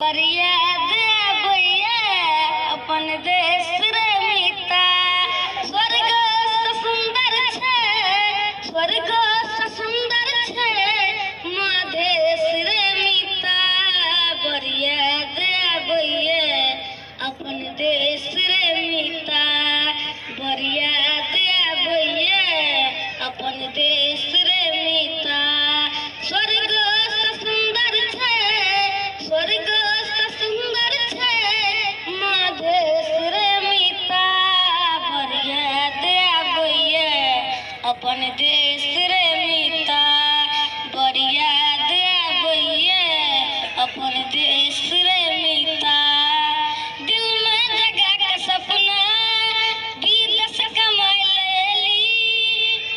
याद भैया अपन देश रे मीता स्वर्ग से सुंदर छे स्वर्ग से सुंदर छे माँ देश रे मीता याद भैया अपन देश रे मीता याद भैया अपन देश रे मीता स्वर्ग से सुंदर छे स्वर्ग अपन देश रे मीता बढ़िया दे भैया अपन देश रे मीता दिल में जगा के सपना विदेश कमाई लेली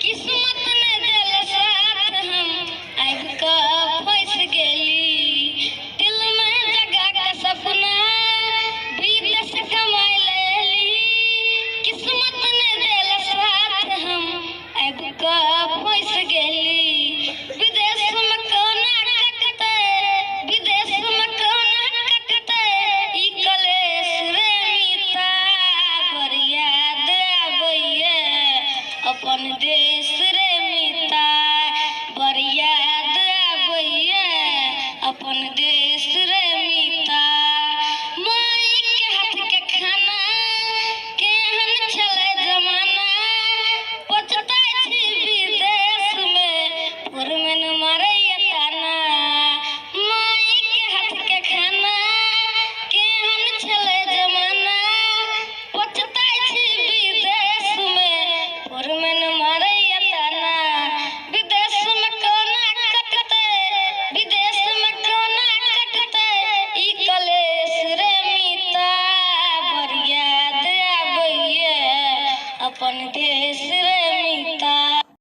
किस्मत ने दिल साथ हम आग का फंस गेली दिल में जगा के सपना विदेश कमाई लेली किस्मत ने दिल साथ हम का फंस गेली विदेश में कोना कटते विदेश में कोना कटते ई कलेश रे मीता बढ़िया दे भैया अपन देश रे मीता बढ़िया दे भैया अपन देश रे मीता माई के हाथ के खाना केहन छले जमाना पचता अपन देश।